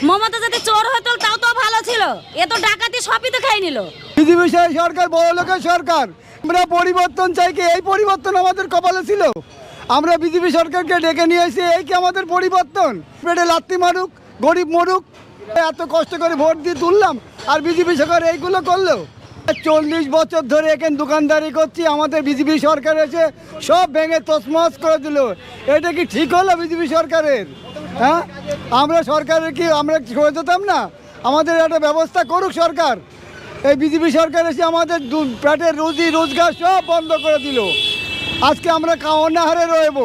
মমতা যদি চোর হতো তাও তো ভালো ছিল, এ তো ডাকাতি সবই তো খেয়ে নিল। বিজেপি সরকার বড় লোকের সরকার, আমরা পরিবর্তন চাই কি? এই পরিবর্তন আমাদের কপালে ছিল? আমরা বিজেপি সরকারকে ডেকে নিয়ে এসে এই কি আমাদের পরিবর্তন? পেটে লাত্তি মারুক, গরিব মরুক, এত কষ্ট করে ভোট দিয়ে তুললাম আর বিজেপি সরকার এইগুলো করলো। 40 বছর ধরে এখানে দোকানদারি করছি, আমাদের বিজেপি সরকার এসে সব ভেঙে তছমছ করে দিল। এটা কি ঠিক হলো বিজেপি সরকারের? হ্যাঁ, আমরা সরকারের কি আমরা সরে যেতাম না? আমাদের একটা ব্যবস্থা করুক সরকার। এই বিজেপি সরকার এসে আমাদের পেটের রুজি রোজগার সব বন্ধ করে দিল। আজকে আমরা অনাহারে রয়েব।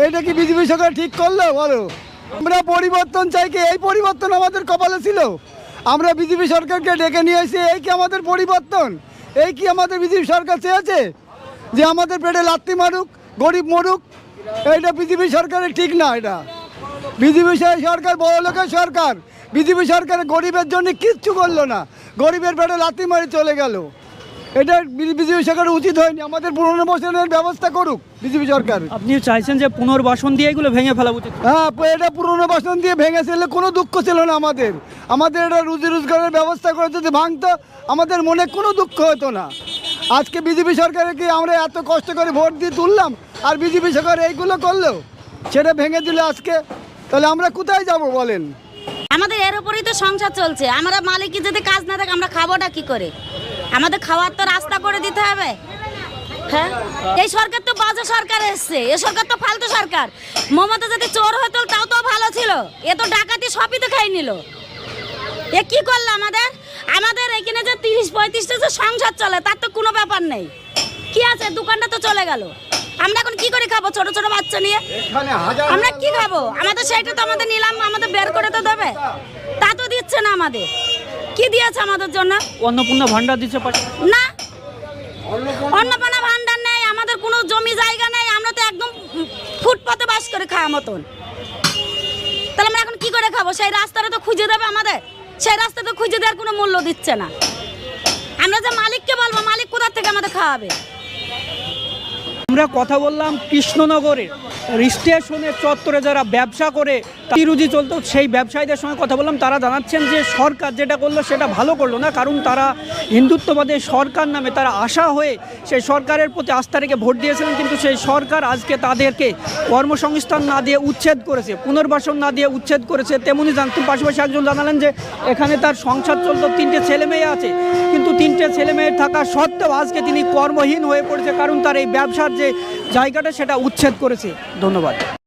এটা কি বিজেপি সরকার ঠিক করলো বলো? আমরা পরিবর্তন চাই কি? এই পরিবর্তন আমাদের কপালে ছিল? আমরা বিজেপি সরকারকে ডেকে নিয়ে এসে এই কি আমাদের পরিবর্তন? এই কি আমাদের বিজেপি সরকার চেয়েছে যে আমাদের পেটে লাত্তি মারুক, গরিব মরুক? এইটা বিজেপি সরকারের ঠিক না। এটা বিজেপি সরকার বড় লোকের সরকার, বিজেপি সরকার গরিবের জন্য কিচ্ছু করলো না, গরিবের পেটে লাথি মারি চলে গেল। এটা বিজেপি সরকারের উচিত হয়নি। আমাদের পুনর্বাসনের ব্যবস্থা করুক বিজেপি সরকার। আপনি চাইছেন যে পুনর্বাসন দিয়ে এগুলো ভেঙে ফেলা উচিত? হ্যাঁ, এটা পুনর্বাসন দিয়ে ভেঙে ফেললে কোনো দুঃখ ছিল না আমাদের। আমাদের এটা রুজি রোজগারের ব্যবস্থা করে যদি ভাঙতো আমাদের মনে কোনো দুঃখ হতো না। আজকে বিজেপি সরকারে কি আমরা এত কষ্ট করে ভোট দিয়ে তুললাম আর বিজেপি সরকার এইগুলো করলো, সেটা ভেঙে দিলে আজকে, তাহলে আমরা কোথায় যাব বলেন? আমাদের এর উপরেই তো সংসার চলছে। আমরা মালিক যদি কাজ না থাকে আমরা খাবোটা কি করে? আমাদের খাওয়ার তো রাস্তা করে দিতে হবে। হ্যাঁ, এই সরকার তো বাজে সরকার এসছে, এ সরকার তো ফালতু সরকার। মমতা যদি চোর হতো তাও তো ভালো ছিল, এ তো ডাকাতি সবই তো খেয়ে নিল। এ কি করলো আমাদের? আমাদের এখানে যে 30-35টা যে সংসার চলে তার তো কোনো ব্যাপার নেই। কি আছে, দোকানটা তো চলে গেল। আমরা এখন কি করে খাবো? ছোট ছোট বাচ্চা নিয়ে আমরা কি খাবো? আমাদের সেইটা তো আমাদের নিলাম, আমাদের বের করে তো দেবে, তা তো দিচ্ছে না। আমাদের কি দিয়েছে আমাদের জন্য? অন্নপূর্ণা ভান্ডার দিচ্ছে না, অন্নপূর্ণা ভান্ডার নেই, আমাদের কোনো জমি জায়গা নেই, আমরা তো একদম ফুটপাতে বাস করে খাওয়া মতন। তাহলে আমরা এখন কি করে খাবো? সেই রাস্তাটা তো খুঁজে দেবে আমাদের, সেই রাস্তা তো খুঁজে দেওয়ার কোনো মূল্য দিচ্ছে না। আমরা যে মালিককে বলবো, মালিক কোথা থেকে আমাদের খাওয়াবে? আমরা কথা বললাম কৃষ্ণনগরে স্টেশনের চত্বরে যারা ব্যবসা করে রুজি চলতো সেই ব্যবসায়ীদের সঙ্গে কথা বললাম। তারা জানাচ্ছেন যে সরকার যেটা করলো সেটা ভালো করলো না, কারণ তারা হিন্দুত্ববাদের সরকার নামে তারা আশা হয়ে সেই সরকারের প্রতি আস্থা রেখে ভোট দিয়েছিলেন, কিন্তু সেই সরকার আজকে তাদেরকে কর্মসংস্থান না দিয়ে উচ্ছেদ করেছে, পুনর্বাসন না দিয়ে উচ্ছেদ করেছে। তেমনি জানতেন পাশাপাশি একজন জানালেন যে এখানে তার সংসার চলতো, 3টে ছেলে মেয়ে আছে, কিন্তু 3টে ছেলে মেয়ে থাকা সত্ত্বেও আজকে তিনি কর্মহীন হয়ে পড়েছে, কারণ তার এই ব্যবসার যে জায়গাটা সেটা উচ্ছেদ করেছে। ধন্যবাদ।